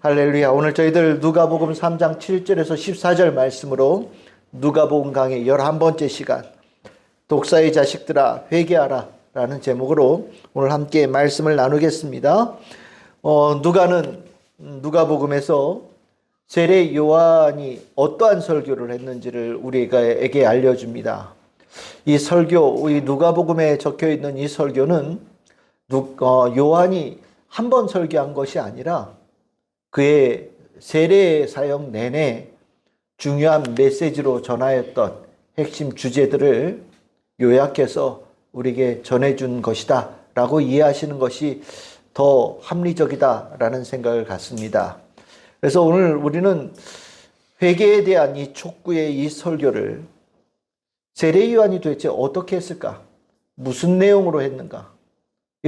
할렐루야. 오늘 저희들 누가복음 3장 7절에서 14절 말씀으로 누가복음 강의 11번째 시간 독사의 자식들아 회개하라 라는 제목으로 오늘 함께 말씀을 나누겠습니다. 누가복음에서 세례 요한이 어떠한 설교를 했는지를 우리에게 알려줍니다. 이 설교, 이 누가복음에 적혀있는 이 설교는 요한이 한 번 설교한 것이 아니라 그의 세례 사역 내내 중요한 메시지로 전하였던 핵심 주제들을 요약해서 우리에게 전해준 것이다 라고 이해하시는 것이 더 합리적이다 라는 생각을 갖습니다. 그래서 오늘 우리는 회개에 대한 이 촉구의 이 설교를 세례 요한이 도대체 어떻게 했을까? 무슨 내용으로 했는가?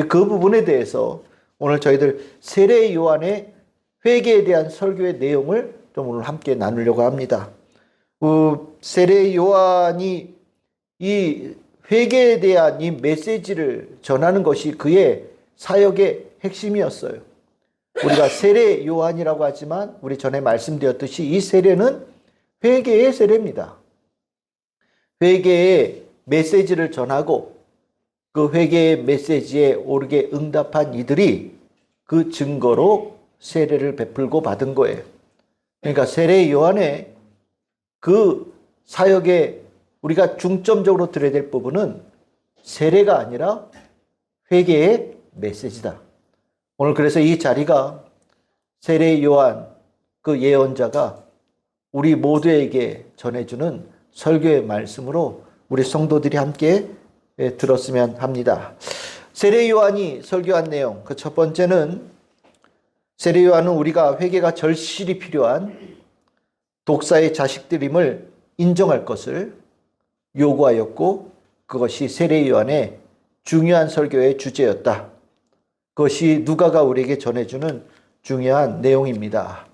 그 부분에 대해서 오늘 저희들 세례 요한의 회개에 대한 설교의 내용을 좀 오늘 함께 나누려고 합니다. 세례 요한이 이 회개에 대한 이 메시지를 전하는 것이 그의 사역의 핵심이었어요. 우리가 세례 요한이라고 하지만 우리 전에 말씀드렸듯이 이 세례는 회개의 세례입니다. 회개의 메시지를 전하고 그 회개의 메시지에 옳게 응답한 이들이 그 증거로 세례를 베풀고 받은 거예요. 그러니까 세례 요한의 그 사역에 우리가 중점적으로 들어야 될 부분은 세례가 아니라 회개의 메시지다. 오늘 그래서 이 자리가 세례 요한 그 예언자가 우리 모두에게 전해주는 설교의 말씀으로 우리 성도들이 함께 들었으면 합니다. 세례 요한이 설교한 내용, 그 첫 번째는 세례 요한은 우리가 회개가 절실히 필요한 독사의 자식들임을 인정할 것을 요구하였고 그것이 세례 요한의 중요한 설교의 주제였다. 그것이 누가가 우리에게 전해주는 중요한 내용입니다.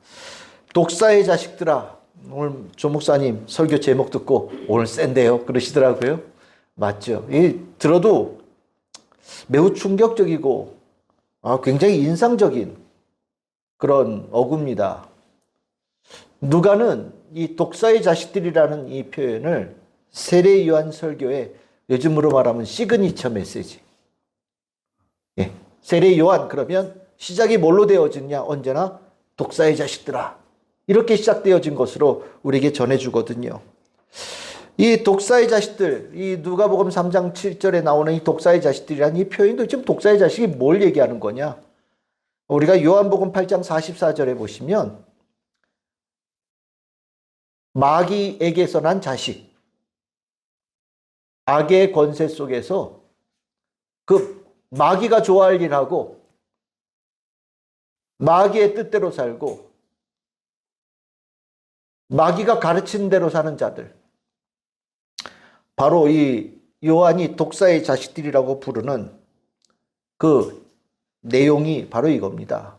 독사의 자식들아, 오늘 조 목사님 설교 제목 듣고 오늘 센데요 그러시더라고요. 맞죠? 들어도 매우 충격적이고 굉장히 인상적인 그런 어구입니다. 누가는 이 독사의 자식들이라는 이 표현을 세례 요한 설교의 요즘으로 말하면 시그니처 메시지. 세례 요한 그러면 시작이 뭘로 되어지냐? 언제나 독사의 자식들아. 이렇게 시작되어진 것으로 우리에게 전해주거든요. 이 독사의 자식들, 이 누가복음 3장 7절에 나오는 이 독사의 자식들이라는 이 표현도 지금 독사의 자식이 뭘 얘기하는 거냐? 우리가 요한복음 8장 44절에 보시면 마귀에게서 난 자식, 악의 권세 속에서 그 마귀가 좋아할 일하고 마귀의 뜻대로 살고 마귀가 가르친 대로 사는 자들, 바로 이 요한이 독사의 자식들이라고 부르는 그 내용이 바로 이겁니다.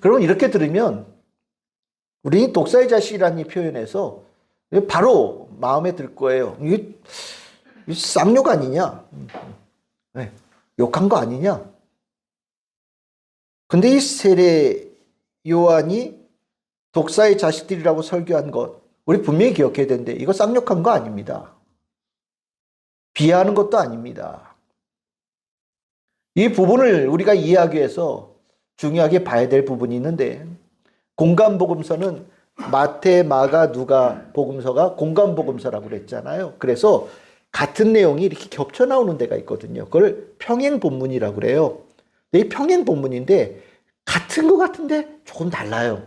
그러면 이렇게 들으면 우리 독사의 자식이라는 이 표현에서 바로 마음에 들 거예요. 이게 쌍욕 아니냐? 욕한 거 아니냐? 근데 이 세례 요한이 독사의 자식들이라고 설교한 것, 우리 분명히 기억해야 되는데 이거 쌍욕한 거 아닙니다. 비하하는 것도 아닙니다. 이 부분을 우리가 이해하기 위해서 중요하게 봐야 될 부분이 있는데 공간복음서는 마태, 마가, 누가 복음서가 공간복음서라고 그랬잖아요. 그래서 같은 내용이 이렇게 겹쳐 나오는 데가 있거든요. 그걸 평행본문이라고 그래요. 이 평행본문인데 같은 것 같은데 조금 달라요.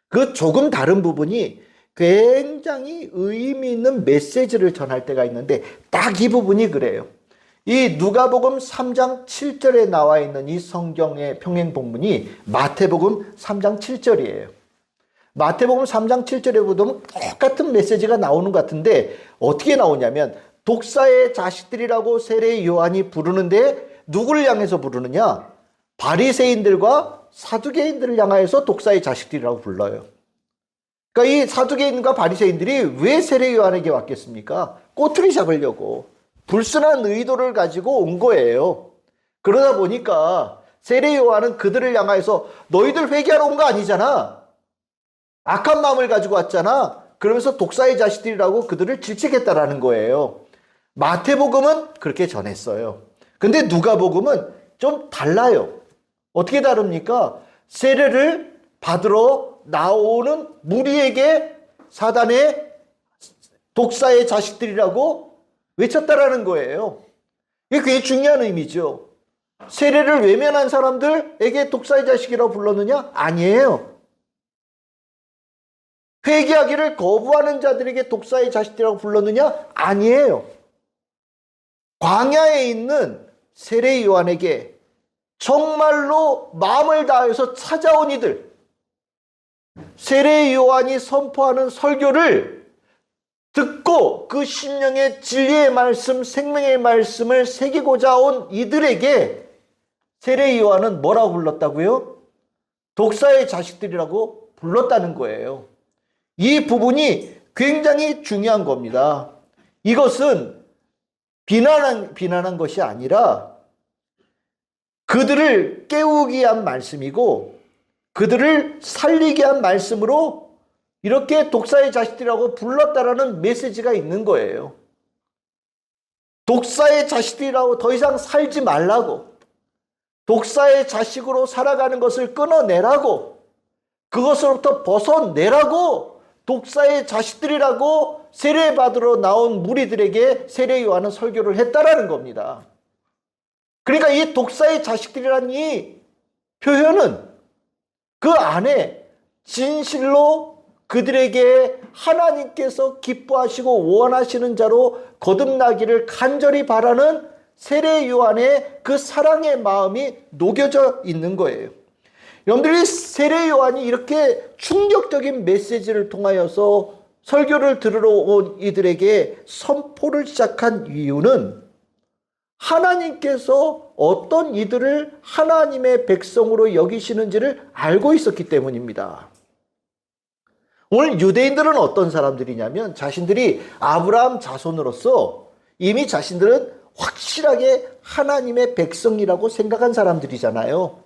그 조금 다른 부분이 굉장히 의미 있는 메시지를 전할 때가 있는데 딱 이 부분이 그래요. 이 누가복음 3장 7절에 나와 있는 이 성경의 평행 본문이 마태복음 3장 7절이에요. 마태복음 3장 7절에 보면 똑같은 메시지가 나오는 것 같은데 어떻게 나오냐면 독사의 자식들이라고 세례 요한이 부르는데 누구를 향해서 부르느냐? 바리새인들과 사두개인들을 향하여서 독사의 자식들이라고 불러요. 그러니까 이 사두개인과 바리새인들이 왜 세례 요한에게 왔겠습니까? 꼬투리 잡으려고. 불순한 의도를 가지고 온 거예요. 그러다 보니까 세례 요한은 그들을 향하여서 너희들 회개하러 온 거 아니잖아. 악한 마음을 가지고 왔잖아. 그러면서 독사의 자식들이라고 그들을 질책했다라는 거예요. 마태복음은 그렇게 전했어요. 근데 누가복음은 좀 달라요. 어떻게 다릅니까? 세례를 받으러 나오는 무리에게 사단의 독사의 자식들이라고 외쳤다라는 거예요. 이게 굉장히 중요한 의미죠. 세례를 외면한 사람들에게 독사의 자식이라고 불렀느냐? 아니에요. 회개하기를 거부하는 자들에게 독사의 자식들이라고 불렀느냐? 아니에요. 광야에 있는 세례 요한에게 정말로 마음을 다해서 찾아온 이들, 세례 요한이 선포하는 설교를 듣고 그 심령의 진리의 말씀, 생명의 말씀을 새기고자 온 이들에게 세례 요한은 뭐라고 불렀다고요? 독사의 자식들이라고 불렀다는 거예요. 이 부분이 굉장히 중요한 겁니다. 이것은 비난한 것이 아니라 그들을 깨우기 위한 말씀이고 그들을 살리기 위한 말씀으로 이렇게 독사의 자식들이라고 불렀다라는 메시지가 있는 거예요. 독사의 자식들이라고 더 이상 살지 말라고, 독사의 자식으로 살아가는 것을 끊어내라고, 그것으로부터 벗어내라고 독사의 자식들이라고 세례받으러 나온 무리들에게 세례 요한은 설교를 했다라는 겁니다. 그러니까 이 독사의 자식들이라는 이 표현은 그 안에 진실로 그들에게 하나님께서 기뻐하시고 원하시는 자로 거듭나기를 간절히 바라는 세례 요한의 그 사랑의 마음이 녹여져 있는 거예요. 여러분들이 세례 요한이 이렇게 충격적인 메시지를 통하여서 설교를 들으러 온 이들에게 선포를 시작한 이유는 하나님께서 어떤 이들을 하나님의 백성으로 여기시는지를 알고 있었기 때문입니다. 오늘 유대인들은 어떤 사람들이냐면 자신들이 아브라함 자손으로서 이미 자신들은 확실하게 하나님의 백성이라고 생각한 사람들이잖아요.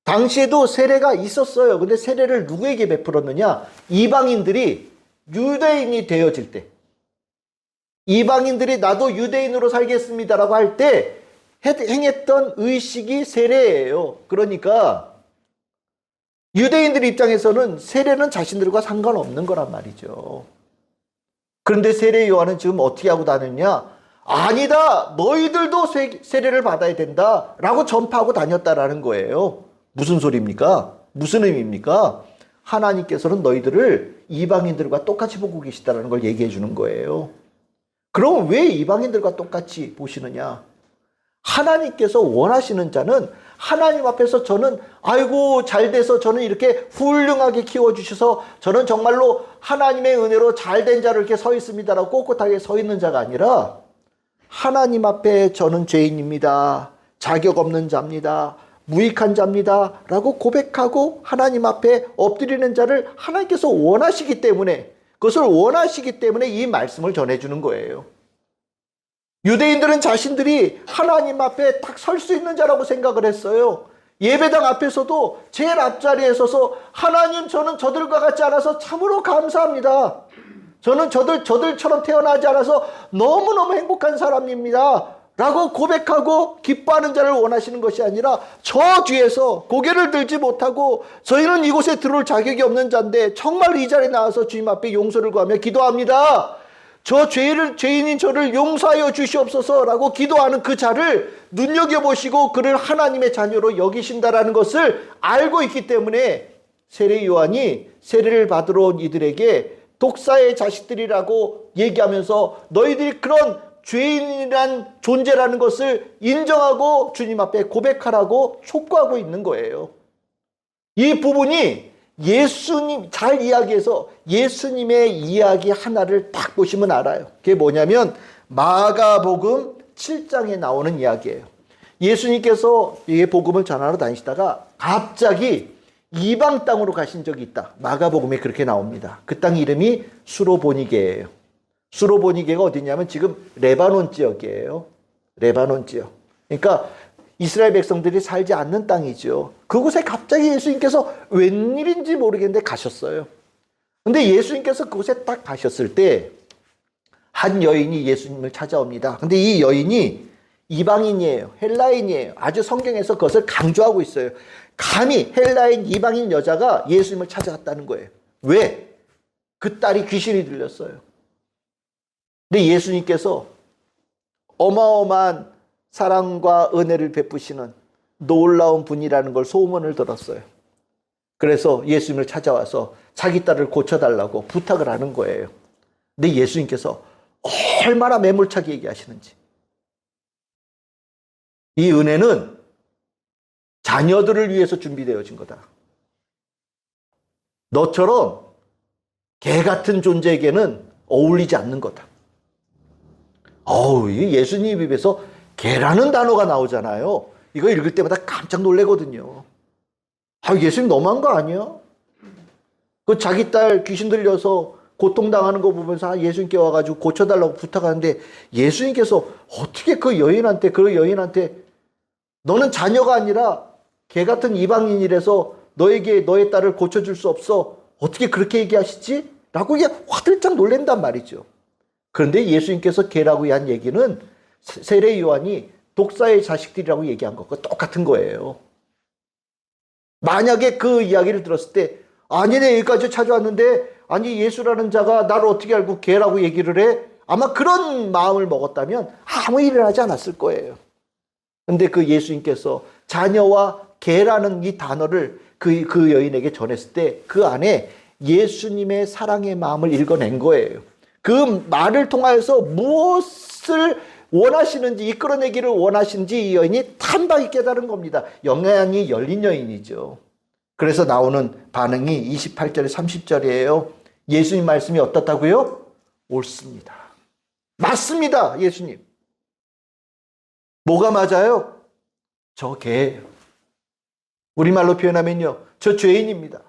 당시에도 세례가 있었어요. 근데 세례를 누구에게 베풀었느냐? 이방인들이 유대인이 되어질 때, 이방인들이 나도 유대인으로 살겠습니다라고 할 때 행했던 의식이 세례예요. 그러니까 유대인들 입장에서는 세례는 자신들과 상관없는 거란 말이죠. 그런데 세례 요한은 지금 어떻게 하고 다녔냐? 아니다, 너희들도 세례를 받아야 된다라고 전파하고 다녔다라는 거예요. 무슨 소리입니까? 무슨 의미입니까? 하나님께서는 너희들을 이방인들과 똑같이 보고 계시다는 걸 얘기해 주는 거예요. 그럼 왜 이방인들과 똑같이 보시느냐? 하나님께서 원하시는 자는 하나님 앞에서 저는 아이고 잘 돼서 저는 이렇게 훌륭하게 키워주셔서 저는 정말로 하나님의 은혜로 잘된 자로 이렇게 서 있습니다라고 꼿꼿하게 서 있는 자가 아니라 하나님 앞에 저는 죄인입니다. 자격 없는 자입니다. 무익한 자입니다. 라고 고백하고 하나님 앞에 엎드리는 자를 하나님께서 원하시기 때문에, 그것을 원하시기 때문에 이 말씀을 전해주는 거예요. 유대인들은 자신들이 하나님 앞에 딱 설 수 있는 자라고 생각을 했어요. 예배당 앞에서도 제일 앞자리에 서서 하나님 저는 저들과 같지 않아서 참으로 감사합니다. 저는 저들처럼 태어나지 않아서 너무너무 행복한 사람입니다. 라고 고백하고 기뻐하는 자를 원하시는 것이 아니라 저 뒤에서 고개를 들지 못하고 저희는 이곳에 들어올 자격이 없는 자인데 정말 이 자리에 나와서 주님 앞에 용서를 구하며 기도합니다. 저 죄인인 저를 용서하여 주시옵소서라고 기도하는 그 자를 눈여겨보시고 그를 하나님의 자녀로 여기신다라는 것을 알고 있기 때문에 세례 요한이 세례를 받으러 온 이들에게 독사의 자식들이라고 얘기하면서 너희들이 그런 죄인이란 존재라는 것을 인정하고 주님 앞에 고백하라고 촉구하고 있는 거예요. 이 부분이 예수님 잘 이야기해서 예수님의 이야기 하나를 딱 보시면 알아요. 그게 뭐냐면 마가복음 7장에 나오는 이야기예요. 예수님께서 이 복음을 전하러 다니시다가 갑자기 이방 땅으로 가신 적이 있다. 마가복음에 그렇게 나옵니다. 그 땅 이름이 수로보니게예요. 수로보니게가 어디냐면 지금 레바논 지역이에요. 레바논 지역. 그러니까 이스라엘 백성들이 살지 않는 땅이죠. 그곳에 갑자기 예수님께서 웬일인지 모르겠는데 가셨어요. 근데 예수님께서 그곳에 딱 가셨을 때 한 여인이 예수님을 찾아옵니다. 근데 이 여인이 이방인이에요. 헬라인이에요. 아주 성경에서 그것을 강조하고 있어요. 감히 헬라인 이방인 여자가 예수님을 찾아갔다는 거예요. 왜? 그 딸이 귀신이 들렸어요. 근데 예수님께서 어마어마한 사랑과 은혜를 베푸시는 놀라운 분이라는 걸 소문을 들었어요. 그래서 예수님을 찾아와서 자기 딸을 고쳐달라고 부탁을 하는 거예요. 근데 예수님께서 얼마나 매몰차게 얘기하시는지. 이 은혜는 자녀들을 위해서 준비되어진 거다. 너처럼 개 같은 존재에게는 어울리지 않는 거다. 예수님 입에서 개라는 단어가 나오잖아요. 이거 읽을 때마다 깜짝 놀래거든요. 예수님 너무한 거 아니야? 그 자기 딸 귀신 들려서 고통당하는 거 보면서 예수님께 와가지고 고쳐달라고 부탁하는데 예수님께서 어떻게 그 여인한테 너는 자녀가 아니라 개 같은 이방인이라서 너에게 너의 딸을 고쳐줄 수 없어. 어떻게 그렇게 얘기하시지? 라고 이게 화들짝 놀란단 말이죠. 그런데 예수님께서 개라고 한 얘기는 세례 요한이 독사의 자식들이라고 얘기한 것과 똑같은 거예요. 만약에 그 이야기를 들었을 때 아니네 여기까지 찾아왔는데 아니 예수라는 자가 나를 어떻게 알고 개라고 얘기를 해? 아마 그런 마음을 먹었다면 아무 일을 하지 않았을 거예요. 근데 그 예수님께서 자녀와 개라는 이 단어를 그 여인에게 전했을 때 그 안에 예수님의 사랑의 마음을 읽어낸 거예요. 그 말을 통하여서 무엇을 원하시는지 이끌어내기를 원하시는지 이 여인이 단박에 깨달은 겁니다. 영향이 열린 여인이죠. 그래서 나오는 반응이 28절에 30절이에요. 예수님 말씀이 어떻다고요? 옳습니다. 맞습니다. 예수님. 뭐가 맞아요? 저 개예요. 우리말로 표현하면요. 저 죄인입니다.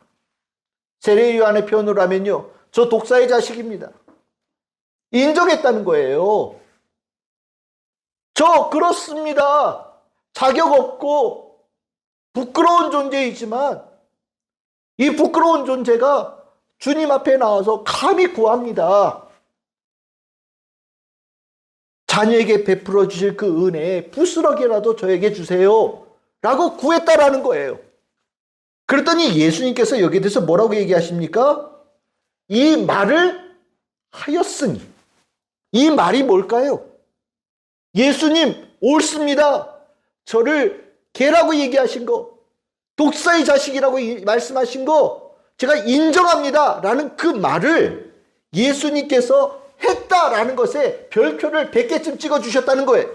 세례 요한의 표현으로 하면요. 저 독사의 자식입니다. 인정했다는 거예요. 저 그렇습니다. 자격 없고 부끄러운 존재이지만 이 부끄러운 존재가 주님 앞에 나와서 감히 구합니다. 자녀에게 베풀어 주실 그 은혜에 부스러기라도 저에게 주세요. 라고 구했다라는 거예요. 그랬더니 예수님께서 여기에 대해서 뭐라고 얘기하십니까? 이 말을 하였으니. 이 말이 뭘까요? 예수님 옳습니다. 저를 개라고 얘기하신 거, 독사의 자식이라고 말씀하신 거 제가 인정합니다. 라는 그 말을 예수님께서 했다라는 것에 별표를 100개쯤 찍어주셨다는 거예요.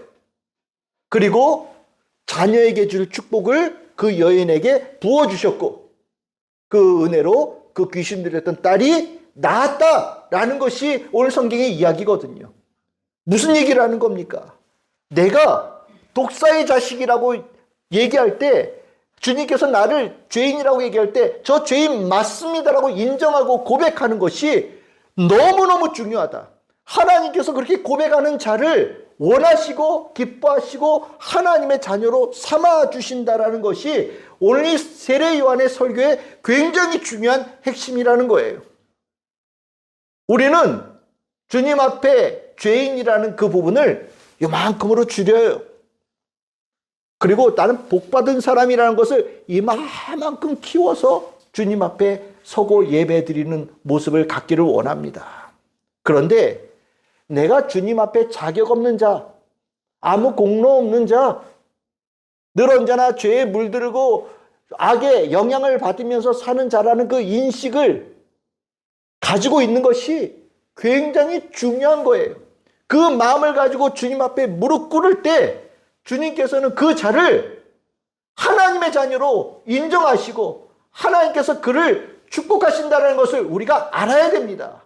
그리고 자녀에게 줄 축복을 그 여인에게 부어주셨고 그 은혜로 그 귀신 들렸던 딸이 나았다라는 것이 오늘 성경의 이야기거든요. 무슨 얘기를 하는 겁니까? 내가 독사의 자식이라고 얘기할 때 주님께서 나를 죄인이라고 얘기할 때 저 죄인 맞습니다라고 인정하고 고백하는 것이 너무너무 중요하다. 하나님께서 그렇게 고백하는 자를 원하시고 기뻐하시고 하나님의 자녀로 삼아주신다라는 것이 오늘 이 세례 요한의 설교의 굉장히 중요한 핵심이라는 거예요. 우리는 주님 앞에 죄인이라는 그 부분을 이만큼으로 줄여요. 그리고 나는 복받은 사람이라는 것을 이만큼 키워서 주님 앞에 서고 예배드리는 모습을 갖기를 원합니다. 그런데 내가 주님 앞에 자격 없는 자, 아무 공로 없는 자, 늘 언제나 죄에 물들고 악의 영향을 받으면서 사는 자라는 그 인식을 가지고 있는 것이 굉장히 중요한 거예요. 그 마음을 가지고 주님 앞에 무릎 꿇을 때 주님께서는 그 자를 하나님의 자녀로 인정하시고 하나님께서 그를 축복하신다는 것을 우리가 알아야 됩니다.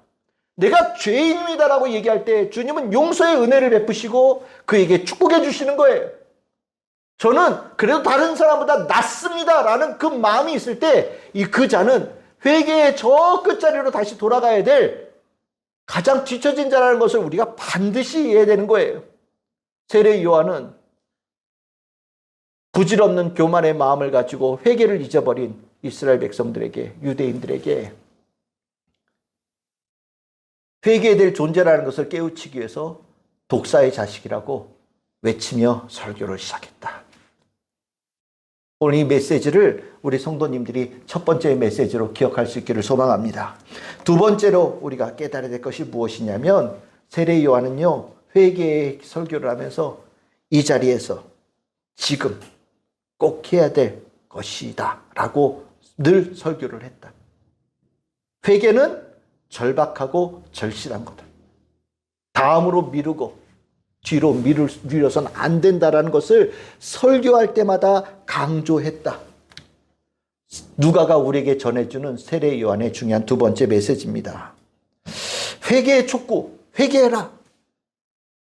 내가 죄인입니다라고 얘기할 때 주님은 용서의 은혜를 베푸시고 그에게 축복해 주시는 거예요. 저는 그래도 다른 사람보다 낫습니다라는 그 마음이 있을 때 그 자는 회개의 저 끝자리로 다시 돌아가야 될 가장 뒤처진 자라는 것을 우리가 반드시 이해해야 되는 거예요. 세례 요한은 부질없는 교만의 마음을 가지고 회개를 잊어버린 이스라엘 백성들에게, 유대인들에게 회개해야 될 존재라는 것을 깨우치기 위해서 독사의 자식이라고 외치며 설교를 시작했다. 오늘 이 메시지를 우리 성도님들이 첫 번째 메시지로 기억할 수 있기를 소망합니다. 두 번째로 우리가 깨달아야 될 것이 무엇이냐면, 세례 요한은요, 회개의 설교를 하면서 이 자리에서 지금 꼭 해야 될 것이다 라고 늘 설교를 했다. 회개는 절박하고 절실한 거다. 다음으로 미루고 뒤로 미뤄서는 안 된다라는 것을 설교할 때마다 강조했다. 누가가 우리에게 전해주는 세례 요한의 중요한 두 번째 메시지입니다. 회개의 촉구, 회개해라.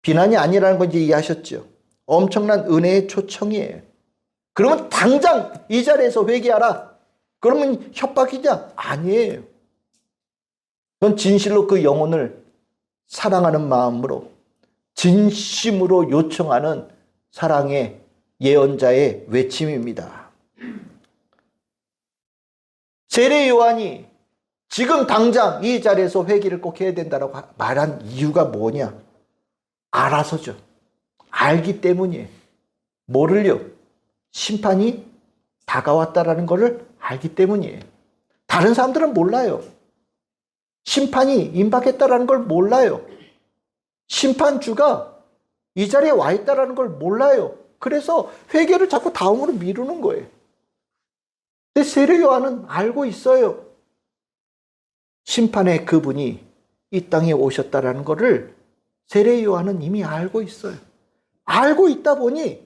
비난이 아니라는 건 이제 이해하셨죠? 엄청난 은혜의 초청이에요. 그러면 당장 이 자리에서 회개하라. 그러면 협박이냐? 아니에요. 넌 진실로 그 영혼을 사랑하는 마음으로 진심으로 요청하는 사랑의 예언자의 외침입니다. 세례 요한이 지금 당장 이 자리에서 회개를 꼭 해야 된다고 말한 이유가 뭐냐? 알아서죠. 알기 때문이에요. 뭐를요? 심판이 다가왔다라는 것을 알기 때문이에요. 다른 사람들은 몰라요. 심판이 임박했다라는 걸 몰라요. 심판주가 이 자리에 와 있다라는 걸 몰라요. 그래서 회개를 자꾸 다음으로 미루는 거예요. 근데 세례 요한은 알고 있어요. 심판의 그분이 이 땅에 오셨다라는 것을 세례 요한은 이미 알고 있어요. 알고 있다 보니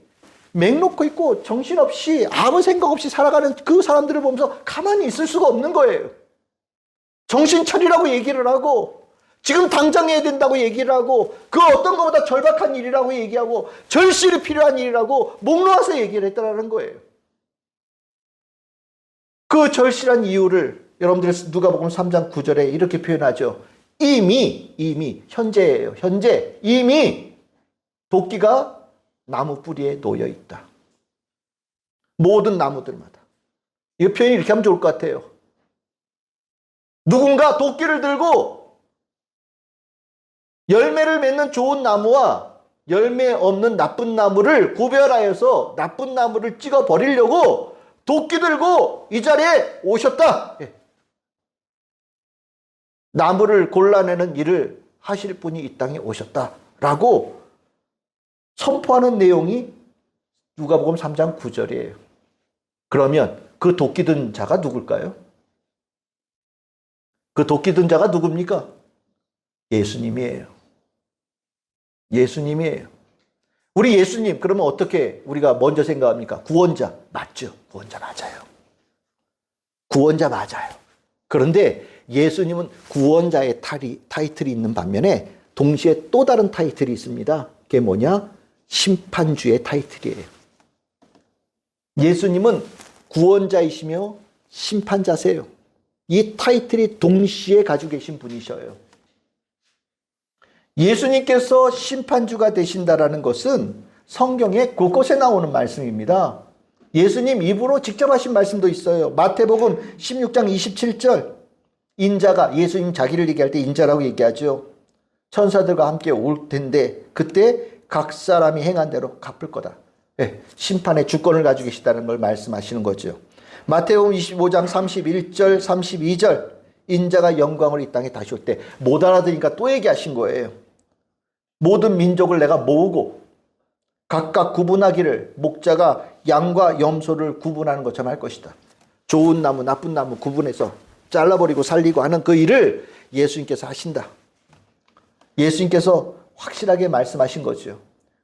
맥 놓고 있고 정신없이 아무 생각 없이 살아가는 그 사람들을 보면서 가만히 있을 수가 없는 거예요. 정신 차리라고 얘기를 하고, 지금 당장 해야 된다고 얘기를 하고, 그 어떤 것보다 절박한 일이라고 얘기하고, 절실히 필요한 일이라고 목 놓아서 얘기를 했다는 거예요. 그 절실한 이유를 여러분들 누가복음 3장 9절에 이렇게 표현하죠. 이미 현재예요. 현재 이미 도끼가 나무 뿌리에 놓여 있다. 모든 나무들마다. 이 표현이 이렇게 하면 좋을 것 같아요. 누군가 도끼를 들고 열매를 맺는 좋은 나무와 열매 없는 나쁜 나무를 구별하여서 나쁜 나무를 찍어 버리려고 도끼 들고 이 자리에 오셨다. 나무를 골라내는 일을 하실 분이 이 땅에 오셨다라고 선포하는 내용이 누가복음 3장 9절이에요. 그러면 그 도끼 든 자가 누굴까요? 그 도끼 든 자가 누굽니까? 예수님이에요. 예수님이에요. 우리 예수님, 그러면 어떻게 우리가 먼저 생각합니까? 구원자. 맞죠? 구원자 맞아요. 구원자 맞아요. 그런데 예수님은 구원자의 타이틀이 있는 반면에 동시에 또 다른 타이틀이 있습니다. 그게 뭐냐? 심판주의 타이틀이에요. 예수님은 구원자이시며 심판자세요. 이 타이틀이 동시에 가지고 계신 분이셔요. 예수님께서 심판주가 되신다라는 것은 성경에 곳곳에 나오는 말씀입니다. 예수님 입으로 직접 하신 말씀도 있어요. 마태복음 16장 27절. 인자가, 예수님 자기를 얘기할 때 인자라고 얘기하죠. 천사들과 함께 올 텐데 그때 각 사람이 행한 대로 갚을 거다. 네, 심판의 주권을 가지고 계시다는 걸 말씀하시는 거죠. 마태복음 25장 31절 32절. 인자가 영광을 이 땅에 다시 올 때 못 알아들으니까 또 얘기하신 거예요. 모든 민족을 내가 모으고 각각 구분하기를 목자가 양과 염소를 구분하는 것처럼 할 것이다. 좋은 나무, 나쁜 나무 구분해서 잘라버리고 살리고 하는 그 일을 예수님께서 하신다. 예수님께서 확실하게 말씀하신 거죠.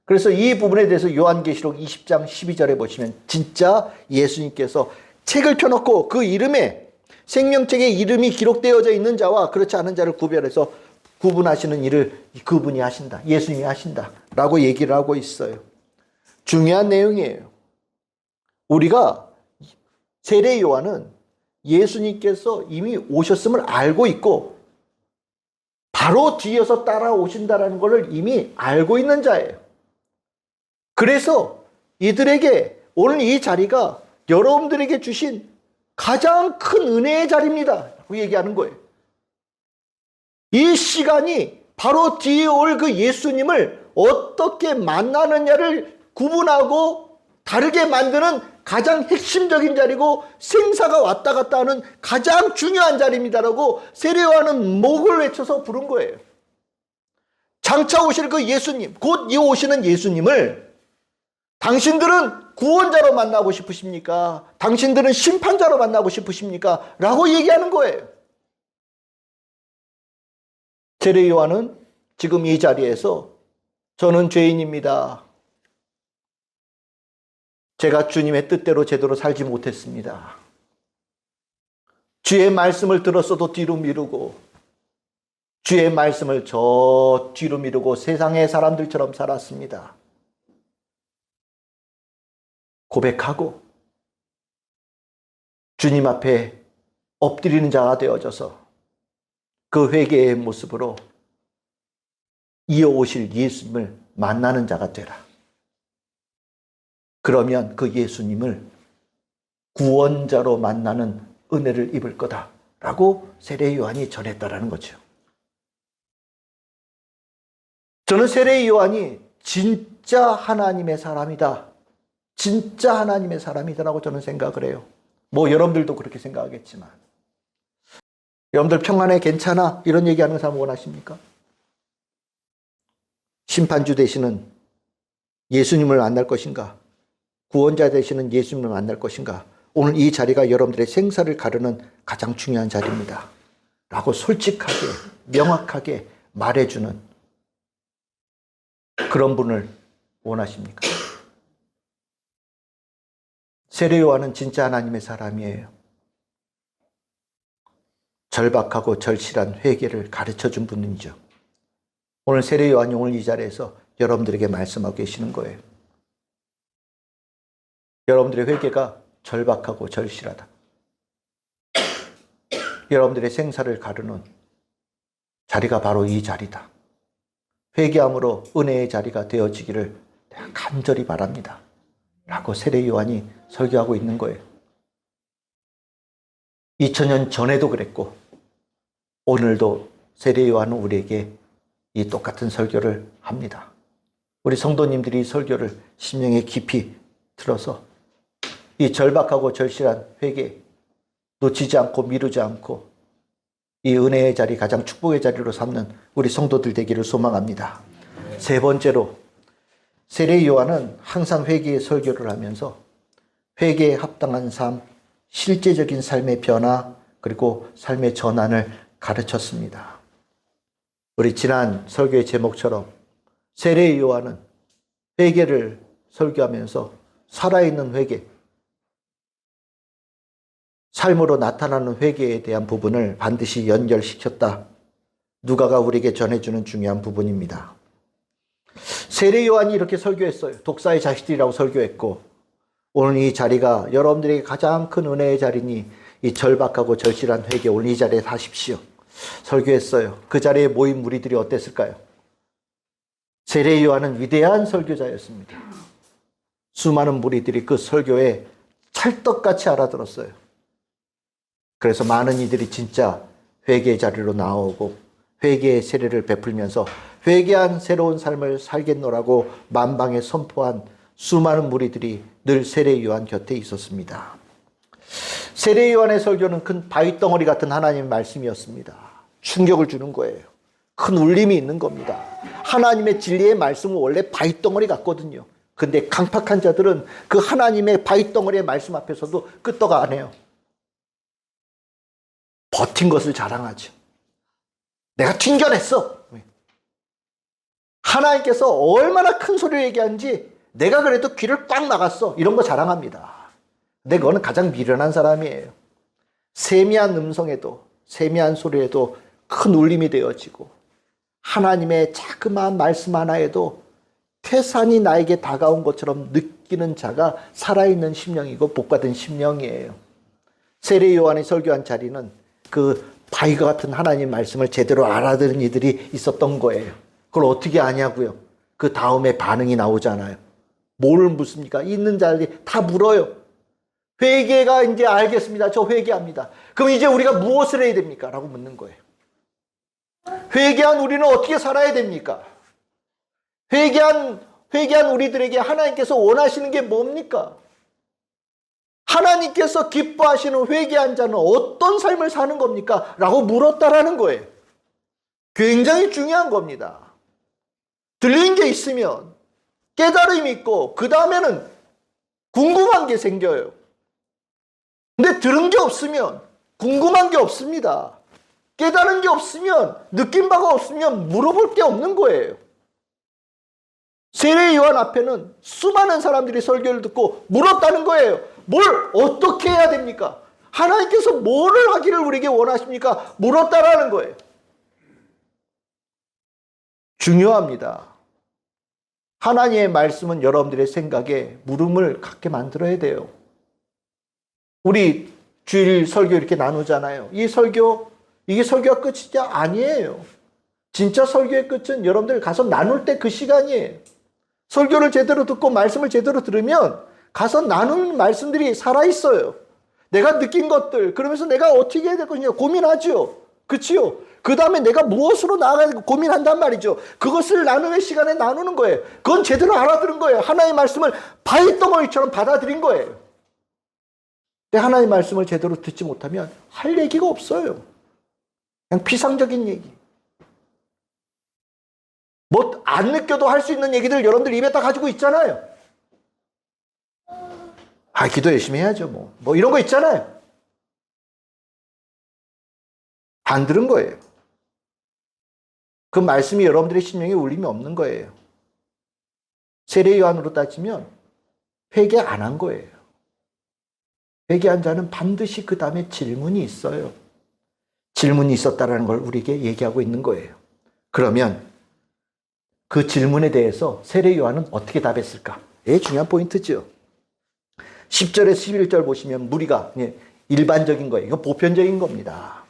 그래서 이 부분에 대해서 요한계시록 20장 12절에 보시면 진짜 예수님께서 책을 펴놓고 그 이름에 생명책에 이름이 기록되어져 있는 자와 그렇지 않은 자를 구별해서 구분하시는 일을 그분이 하신다. 예수님이 하신다. 라고 얘기를 하고 있어요. 중요한 내용이에요. 우리가 세례 요한은 예수님께서 이미 오셨음을 알고 있고 바로 뒤에서 따라오신다는 것을 이미 알고 있는 자예요. 그래서 이들에게 오늘 이 자리가 여러분들에게 주신 가장 큰 은혜의 자리입니다. 라고 얘기하는 거예요. 이 시간이 바로 뒤에 올 그 예수님을 어떻게 만나느냐를 구분하고 다르게 만드는 가장 핵심적인 자리고 생사가 왔다 갔다 하는 가장 중요한 자리입니다라고 세례요한은 목을 외쳐서 부른 거예요. 장차 오실 그 예수님, 곧 이 오시는 예수님을 당신들은 구원자로 만나고 싶으십니까? 당신들은 심판자로 만나고 싶으십니까? 라고 얘기하는 거예요. 세례요한은 지금 이 자리에서 저는 죄인입니다. 제가 주님의 뜻대로 제대로 살지 못했습니다. 주의 말씀을 들었어도 뒤로 미루고 주의 말씀을 저 뒤로 미루고 세상의 사람들처럼 살았습니다. 고백하고 주님 앞에 엎드리는 자가 되어져서 그 회개의 모습으로 이어오실 예수님을 만나는 자가 되라. 그러면 그 예수님을 구원자로 만나는 은혜를 입을 거다라고 세례 요한이 전했다라는 거죠. 저는 세례 요한이 진짜 하나님의 사람이다. 진짜 하나님의 사람이다라고 저는 생각을 해요. 뭐 여러분들도 그렇게 생각하겠지만. 여러분들 평안해 괜찮아 이런 얘기하는 사람 원하십니까? 심판주 되시는 예수님을 만날 것인가? 구원자 되시는 예수님을 만날 것인가? 오늘 이 자리가 여러분들의 생사를 가르는 가장 중요한 자리입니다. 라고 솔직하게 명확하게 말해주는 그런 분을 원하십니까? 세례 요한은 진짜 하나님의 사람이에요. 절박하고 절실한 회개를 가르쳐준 분이죠. 오늘 세례 요한이 오늘 이 자리에서 여러분들에게 말씀하고 계시는 거예요. 여러분들의 회개가 절박하고 절실하다. 여러분들의 생사를 가르는 자리가 바로 이 자리다. 회개함으로 은혜의 자리가 되어지기를 내가 간절히 바랍니다. 라고 세례 요한이 설교하고 있는 거예요. 2000년 전에도 그랬고 오늘도 세례 요한은 우리에게 이 똑같은 설교를 합니다. 우리 성도님들이 이 설교를 심령에 깊이 들어서 이 절박하고 절실한 회개 놓치지 않고 미루지 않고 이 은혜의 자리 가장 축복의 자리로 삼는 우리 성도들 되기를 소망합니다. 세 번째로 세례 요한은 항상 회개의 설교를 하면서 회개에 합당한 삶, 실제적인 삶의 변화 그리고 삶의 전환을 가르쳤습니다. 우리 지난 설교의 제목처럼 세례 요한은 회개를 설교하면서 살아있는 회개, 삶으로 나타나는 회개에 대한 부분을 반드시 연결시켰다. 누가가 우리에게 전해주는 중요한 부분입니다. 세례 요한이 이렇게 설교했어요. 독사의 자식들이라고 설교했고 오늘 이 자리가 여러분들에게 가장 큰 은혜의 자리니 이 절박하고 절실한 회개 오늘 이 자리에 하십시오. 설교했어요. 그 자리에 모인 무리들이 어땠을까요? 세례 요한은 위대한 설교자였습니다. 수많은 무리들이 그 설교에 찰떡같이 알아들었어요. 그래서 많은 이들이 진짜 회개의 자리로 나오고 회개의 세례를 베풀면서 회개한 새로운 삶을 살겠노라고 만방에 선포한 수많은 무리들이 늘 세례 요한 곁에 있었습니다. 세례 요한의 설교는 큰 바위덩어리 같은 하나님의 말씀이었습니다. 충격을 주는 거예요. 큰 울림이 있는 겁니다. 하나님의 진리의 말씀은 원래 바위덩어리 같거든요. 근데 강팍한 자들은 그 하나님의 바위덩어리의 말씀 앞에서도 끄떡 안 해요. 버틴 것을 자랑하죠. 내가 튕겨냈어. 하나님께서 얼마나 큰 소리를 얘기하는지 내가 그래도 귀를 꽉 막았어. 이런 거 자랑합니다. 근데 그거는 가장 미련한 사람이에요. 세미한 음성에도 세미한 소리에도 큰 울림이 되어지고 하나님의 자그마한 말씀 하나에도 태산이 나에게 다가온 것처럼 느끼는 자가 살아있는 심령이고 복받은 심령이에요. 세례 요한이 설교한 자리는 그 바위가 같은 하나님 말씀을 제대로 알아들은 이들이 있었던 거예요. 그걸 어떻게 아냐고요? 그 다음에 반응이 나오잖아요. 뭘 묻습니까? 있는 자들이 다 물어요. 회개가 이제 알겠습니다. 저 회개합니다. 그럼 이제 우리가 무엇을 해야 됩니까? 라고 묻는 거예요. 회개한 우리는 어떻게 살아야 됩니까? 회개한 우리들에게 하나님께서 원하시는 게 뭡니까? 하나님께서 기뻐하시는 회개한 자는 어떤 삶을 사는 겁니까? 라고 물었다라는 거예요. 굉장히 중요한 겁니다. 들린 게 있으면 깨달음이 있고 그 다음에는 궁금한 게 생겨요. 근데 들은 게 없으면 궁금한 게 없습니다. 깨달은 게 없으면 느낀 바가 없으면 물어볼 게 없는 거예요. 세례 요한 앞에는 수많은 사람들이 설교를 듣고 물었다는 거예요. 뭘 어떻게 해야 됩니까? 하나님께서 뭐를 하기를 우리에게 원하십니까? 물었다라는 거예요. 중요합니다. 하나님의 말씀은 여러분들의 생각에 물음을 갖게 만들어야 돼요. 우리 주일 설교 이렇게 나누잖아요. 이게 설교가 끝이 아니에요. 진짜 설교의 끝은 여러분들 가서 나눌 때 그 시간이에요. 설교를 제대로 듣고 말씀을 제대로 들으면 가서 나누는 말씀들이 살아있어요. 내가 느낀 것들, 그러면서 내가 어떻게 해야 될 것이냐 고민하죠. 그치요? 그 다음에 내가 무엇으로 나아가야 될까 고민한단 말이죠. 그것을 나눔의 시간에 나누는 거예요. 그건 제대로 알아들은 거예요. 하나님의 말씀을 바위덩어리처럼 받아들인 거예요. 근데 하나님의 말씀을 제대로 듣지 못하면 할 얘기가 없어요. 그냥 피상적인 얘기. 뭐 안 느껴도 할 수 있는 얘기들 여러분들 입에 다 가지고 있잖아요. 기도 열심히 해야죠. 뭐 이런 거 있잖아요. 안 들은 거예요. 그 말씀이 여러분들의 심령에 울림이 없는 거예요. 세례 요한으로 따지면 회개 안 한 거예요. 회개한 자는 반드시 그 다음에 질문이 있어요. 질문이 있었다라는 걸 우리에게 얘기하고 있는 거예요. 그러면 그 질문에 대해서 세례 요한은 어떻게 답했을까? 이게 중요한 포인트죠. 10절에서 11절 보시면 무리가 일반적인 거예요. 이거 보편적인 겁니다.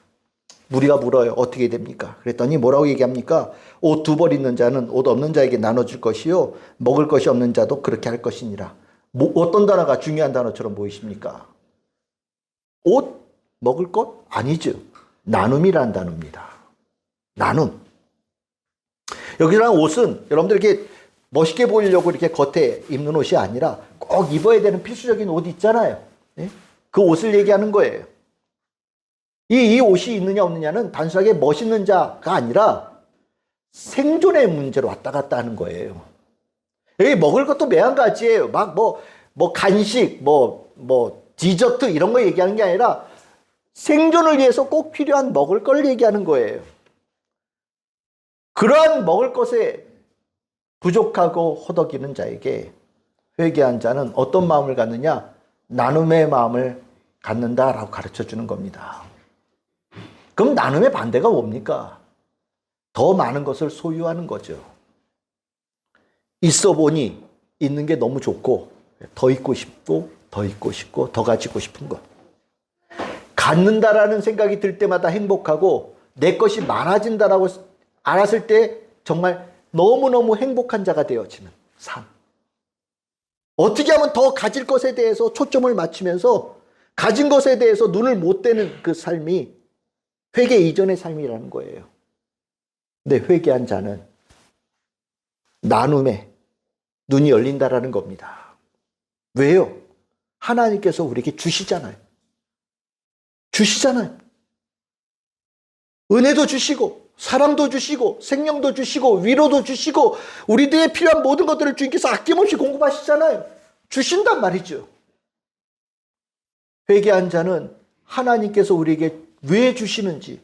무리가 물어요. 어떻게 됩니까? 그랬더니 뭐라고 얘기합니까? 옷 2벌 있는 자는 옷 없는 자에게 나눠줄 것이요 먹을 것이 없는 자도 그렇게 할 것이니라. 어떤 단어가 중요한 단어처럼 보이십니까? 옷? 먹을 것? 아니죠. 나눔이라는 단어입니다. 나눔. 여기랑 옷은 여러분들 이렇게 멋있게 보이려고 이렇게 겉에 입는 옷이 아니라 꼭 입어야 되는 필수적인 옷 있잖아요. 그 옷을 얘기하는 거예요. 이 옷이 있느냐 없느냐는 단순하게 멋있는 자가 아니라 생존의 문제로 왔다 갔다 하는 거예요. 여기 먹을 것도 매한가지예요. 막 간식, 디저트 이런 거 얘기하는 게 아니라 생존을 위해서 꼭 필요한 먹을 걸 얘기하는 거예요. 그러한 먹을 것에 부족하고 허덕이는 자에게 회개한 자는 어떤 마음을 갖느냐? 나눔의 마음을 갖는다라고 가르쳐 주는 겁니다. 그럼 나눔의 반대가 뭡니까? 더 많은 것을 소유하는 거죠. 있어 보니 있는 게 너무 좋고 더 있고 싶고 더 있고 싶고 더 가지고 싶은 것. 갖는다라는 생각이 들 때마다 행복하고 내 것이 많아진다라고 알았을 때 정말 너무너무 행복한 자가 되어지는 삶. 어떻게 하면 더 가질 것에 대해서 초점을 맞추면서 가진 것에 대해서 눈을 못 떼는 그 삶이 회개 이전의 삶이라는 거예요. 근데 회개한 자는 나눔에 눈이 열린다라는 겁니다. 왜요? 하나님께서 우리에게 주시잖아요. 은혜도 주시고 사랑도 주시고 생명도 주시고 위로도 주시고 우리들의 필요한 모든 것들을 주님께서 아낌없이 공급하시잖아요. 주신단 말이죠. 회개한 자는 하나님께서 우리에게 왜 주시는지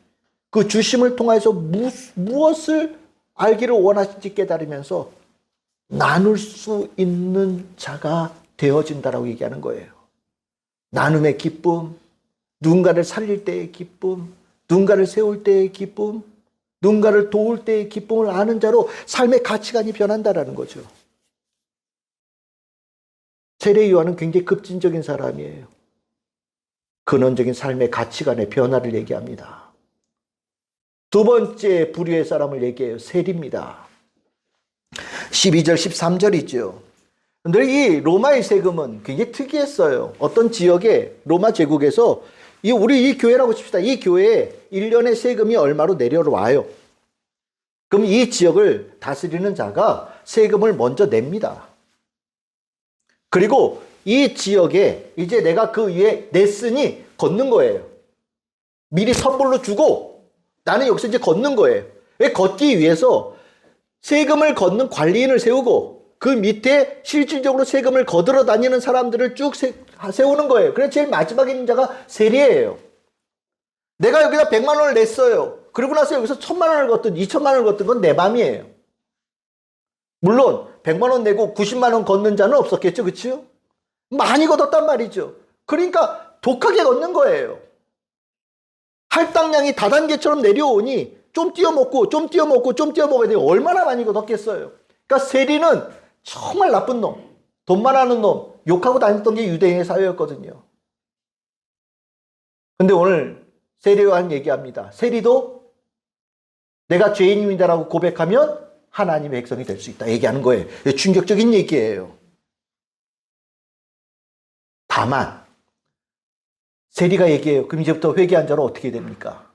그 주심을 통해서 무엇을 알기를 원하신지 깨달으면서 나눌 수 있는 자가 되어진다라고 얘기하는 거예요. 나눔의 기쁨, 누군가를 살릴 때의 기쁨, 누군가를 세울 때의 기쁨, 누군가를 도울 때의 기쁨을 아는 자로 삶의 가치관이 변한다라는 거죠. 세례 요한은 굉장히 급진적인 사람이에요. 근원적인 삶의 가치관의 변화를 얘기합니다. 두 번째 부류의 사람을 얘기해요. 세리입니다. 12절 13절이죠. 근데 이 로마의 세금은 굉장히 특이했어요. 어떤 지역에 로마 제국에서 우리 이 교회라고 칩시다. 이 교회에 1년의 세금이 얼마로 내려와요. 그럼 이 지역을 다스리는 자가 세금을 먼저 냅니다. 그리고 이 지역에 이제 내가 그 위에 냈으니 걷는 거예요. 미리 선물로 주고 나는 여기서 이제 걷는 거예요. 왜 걷기 위해서 세금을 걷는 관리인을 세우고 그 밑에 실질적으로 세금을 거들어 다니는 사람들을 쭉 세우는 거예요. 그래서 제일 마지막에 있는 자가 세리예요. 내가 여기다 100만 원을 냈어요. 그러고 나서 여기서 1000만 원을 걷든 2000만 원을 걷든 건 내 맘이에요. 물론 100만 원 내고 90만 원 걷는 자는 없었겠죠. 그렇죠? 많이 걷었단 말이죠. 그러니까 독하게 걷는 거예요. 할당량이 다단계처럼 내려오니 좀 띄어먹고 좀 띄어먹고 좀 띄어먹어야 돼요. 얼마나 많이 걷었겠어요. 그러니까 세리는 정말 나쁜 놈, 돈만 하는 놈, 욕하고 다녔던 게 유대인의 사회였거든요. 근데 오늘 세리와 얘기합니다. 세리도 내가 죄인입니다라고 고백하면 하나님의 백성이 될 수 있다 얘기하는 거예요. 충격적인 얘기예요. 다만 세리가 얘기해요. 그럼 이제부터 회개한 자는 어떻게 됩니까?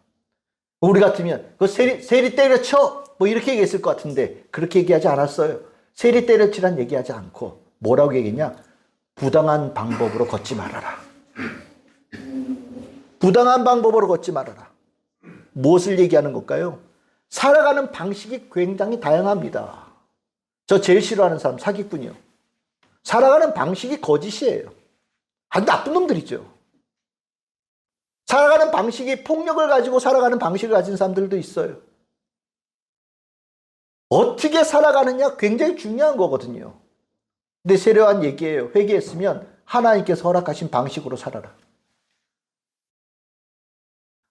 우리 같으면 그 세리 때려쳐 뭐 이렇게 얘기했을 것 같은데 그렇게 얘기하지 않았어요. 세리 때려치란 얘기하지 않고 뭐라고 얘기했냐? 부당한 방법으로 걷지 말아라. 부당한 방법으로 걷지 말아라. 무엇을 얘기하는 걸까요? 살아가는 방식이 굉장히 다양합니다. 저 제일 싫어하는 사람 사기꾼이요. 살아가는 방식이 거짓이에요. 아주 나쁜 놈들이죠. 살아가는 방식이 폭력을 가지고 살아가는 방식을 가진 사람들도 있어요. 어떻게 살아가느냐 굉장히 중요한 거거든요. 근데 세례요한 얘기예요. 회개했으면 하나님께서 허락하신 방식으로 살아라.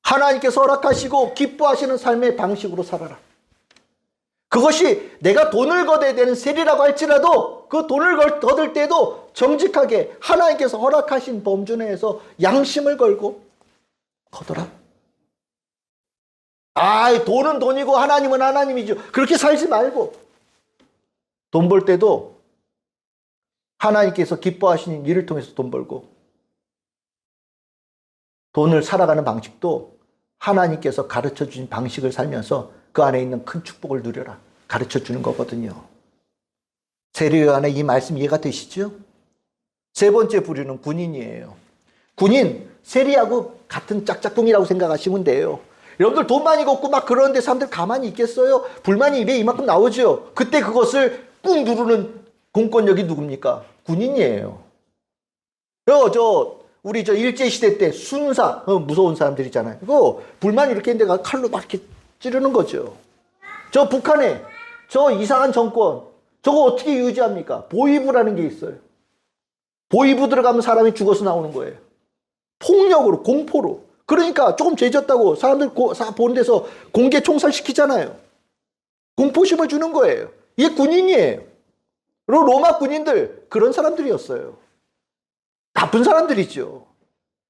하나님께서 허락하시고 기뻐하시는 삶의 방식으로 살아라. 그것이 내가 돈을 거둬야 되는 세리라고 할지라도 그 돈을 거둘 때도 정직하게 하나님께서 허락하신 범주 내에서 양심을 걸고 거둬라. 돈은 돈이고 하나님은 하나님이죠. 그렇게 살지 말고 돈 벌 때도 하나님께서 기뻐하시는 일을 통해서 돈 벌고 돈을 살아가는 방식도 하나님께서 가르쳐 주신 방식을 살면서 그 안에 있는 큰 축복을 누려라. 가르쳐 주는 거거든요. 세례요한의 이 말씀 이해가 되시죠? 세 번째 부류는 군인이에요. 군인, 세리하고 같은 짝짝꿍이라고 생각하시면 돼요. 여러분들 돈 많이 걷고 막 그러는데 사람들 가만히 있겠어요? 불만이 입에 이만큼 나오죠. 그때 그것을 꾹 누르는 공권력이 누굽니까? 군인이에요. 우리 일제시대 때 순사, 무서운 사람들 있잖아요. 이거 불만 이렇게 했는데 칼로 막 이렇게 찌르는 거죠. 저 북한에 저 이상한 정권, 저거 어떻게 유지합니까? 보위부라는 게 있어요. 보위부 들어가면 사람이 죽어서 나오는 거예요. 폭력으로, 공포로. 그러니까 조금 죄졌다고 사람들 보는 데서 공개 총살시키잖아요. 공포심을 주는 거예요. 이게 군인이에요. 그리고 로마 군인들 그런 사람들이었어요. 나쁜 사람들이죠.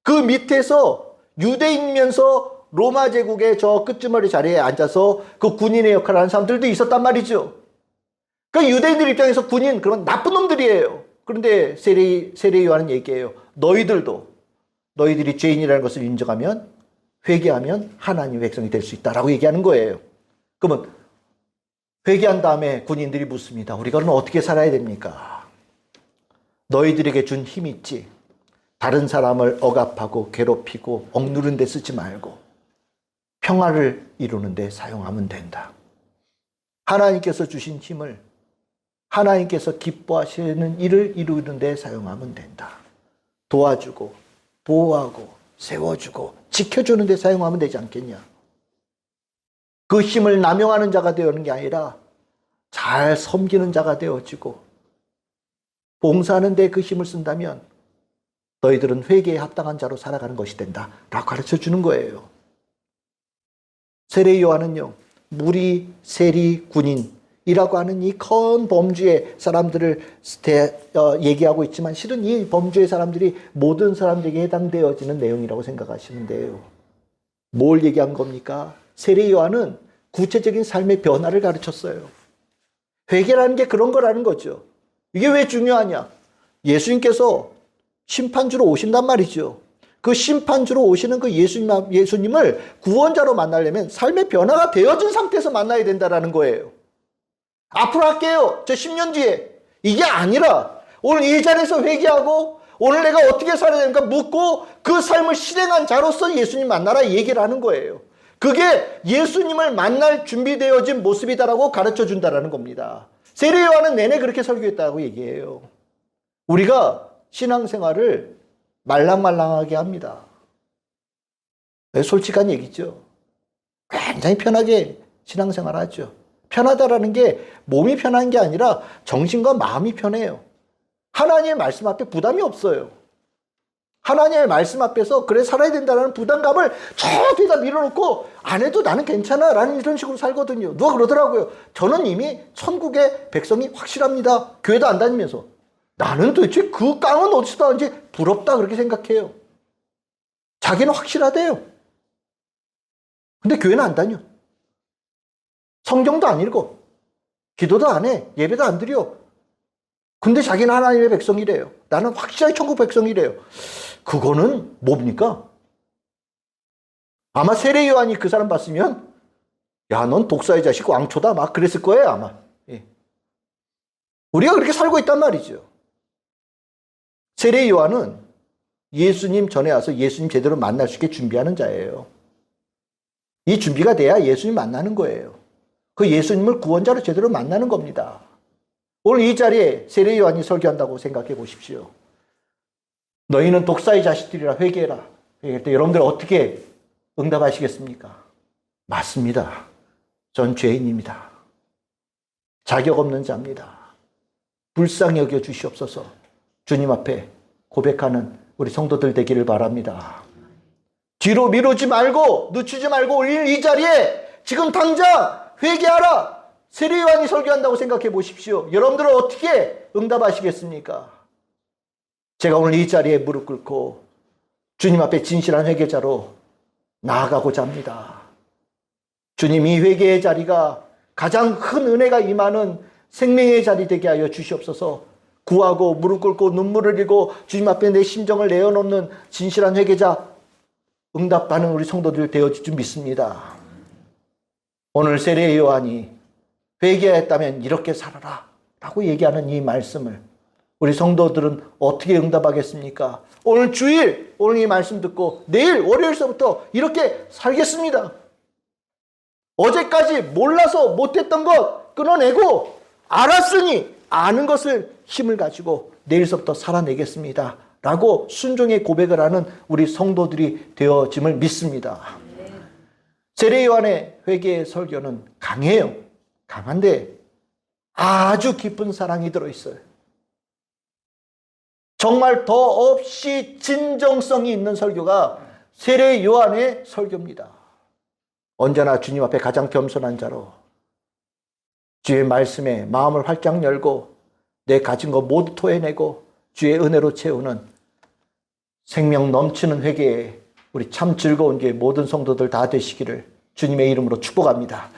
그 밑에서 유대인이면서 로마 제국의 저 끝주머리 자리에 앉아서 그 군인의 역할을 하는 사람들도 있었단 말이죠. 그러니까 유대인들 입장에서 군인 그런 나쁜 놈들이에요. 그런데 세례요한은 얘기해요. 너희들이 죄인이라는 것을 인정하면 회개하면 하나님의 백성이 될 수 있다라고 얘기하는 거예요. 그러면 회개한 다음에 군인들이 묻습니다. 우리가 그럼 어떻게 살아야 됩니까? 너희들에게 준 힘 있지. 다른 사람을 억압하고 괴롭히고 억누른 데 쓰지 말고 평화를 이루는 데 사용하면 된다. 하나님께서 주신 힘을 하나님께서 기뻐하시는 일을 이루는 데 사용하면 된다. 도와주고 보호하고 세워주고 지켜주는 데 사용하면 되지 않겠냐. 그 힘을 남용하는 자가 되는 게 아니라 잘 섬기는 자가 되어지고 봉사하는 데 그 힘을 쓴다면 너희들은 회개에 합당한 자로 살아가는 것이 된다 라고 가르쳐 주는 거예요. 세례 요한은요, 무리, 세리, 군인이라고 하는 이 큰 범주의 사람들을 얘기하고 있지만 실은 이 범주의 사람들이 모든 사람들에게 해당되어지는 내용이라고 생각하시면 돼요. 뭘 얘기한 겁니까? 세례 요한은 구체적인 삶의 변화를 가르쳤어요. 회개라는 게 그런 거라는 거죠. 이게 왜 중요하냐? 예수님께서 심판주로 오신단 말이죠. 그 심판주로 오시는 그 예수님을 구원자로 만나려면 삶의 변화가 되어진 상태에서 만나야 된다는 거예요. 앞으로 할게요. 저 10년 뒤에. 이게 아니라 오늘 이 자리에서 회개하고 오늘 내가 어떻게 살아야 되는가 묻고 그 삶을 실행한 자로서 예수님 만나라 얘기를 하는 거예요. 그게 예수님을 만날 준비되어진 모습이다라고 가르쳐 준다라는 겁니다. 세례 요한은 내내 그렇게 설교했다고 얘기해요. 우리가 신앙생활을 말랑말랑하게 합니다. 솔직한 얘기죠. 굉장히 편하게 신앙생활 하죠. 편하다라는 게 몸이 편한 게 아니라 정신과 마음이 편해요. 하나님의 말씀 앞에 부담이 없어요. 하나님의 말씀 앞에서 그래 살아야 된다는 부담감을 저 뒤에다 밀어놓고 안 해도 나는 괜찮아 라는 이런 식으로 살거든요. 누가 그러더라고요. 저는 이미 천국의 백성이 확실합니다. 교회도 안 다니면서. 나는 도대체 그 깡은 어디서 나는지 부럽다 그렇게 생각해요. 자기는 확실하대요. 근데 교회는 안 다녀. 성경도 안 읽어. 기도도 안 해. 예배도 안 드려. 근데 자기는 하나님의 백성이래요. 나는 확실하게 천국 백성이래요. 그거는 뭡니까? 아마 세례 요한이 그 사람 봤으면 야, 넌 독사의 자식 왕초다 막 그랬을 거예요 아마. 예. 우리가 그렇게 살고 있단 말이죠. 세례 요한은 예수님 전에 와서 예수님 제대로 만날 수 있게 준비하는 자예요. 이 준비가 돼야 예수님 만나는 거예요. 그 예수님을 구원자로 제대로 만나는 겁니다. 오늘 이 자리에 세례 요한이 설교한다고 생각해 보십시오. 너희는 독사의 자식들이라 회개해라. 회개할 때 여러분들 어떻게 응답하시겠습니까? 맞습니다. 전 죄인입니다. 자격 없는 자입니다. 불쌍히 여겨 주시옵소서. 주님 앞에 고백하는 우리 성도들 되기를 바랍니다. 뒤로 미루지 말고 늦추지 말고 오늘 이 자리에 지금 당장 회개하라. 세례 요한이 설교한다고 생각해 보십시오. 여러분들은 어떻게 응답하시겠습니까? 제가 오늘 이 자리에 무릎 꿇고 주님 앞에 진실한 회개자로 나아가고자 합니다. 주님, 이 회개의 자리가 가장 큰 은혜가 임하는 생명의 자리 되게 하여 주시옵소서. 구하고 무릎 꿇고 눈물을 흘리고 주님 앞에 내 심정을 내어놓는 진실한 회개자 응답받는 우리 성도들 되어줄 줄 믿습니다. 오늘 세례 요한이 회개했다면 이렇게 살아라 라고 얘기하는 이 말씀을 우리 성도들은 어떻게 응답하겠습니까? 오늘 주일, 오늘 이 말씀 듣고 내일 월요일서부터 이렇게 살겠습니다. 어제까지 몰라서 못했던 것 끊어내고 알았으니 아는 것을 힘을 가지고 내일서부터 살아내겠습니다. 라고 순종의 고백을 하는 우리 성도들이 되어짐을 믿습니다. 세례 요한의 회개의 설교는 강해요. 강한데 아주 깊은 사랑이 들어있어요. 정말 더 없이 진정성이 있는 설교가 세례 요한의 설교입니다. 언제나 주님 앞에 가장 겸손한 자로 주의 말씀에 마음을 활짝 열고 내 가진 것 모두 토해내고 주의 은혜로 채우는 생명 넘치는 회개에 우리 참 즐거운 게 모든 성도들 다 되시기를 주님의 이름으로 축복합니다.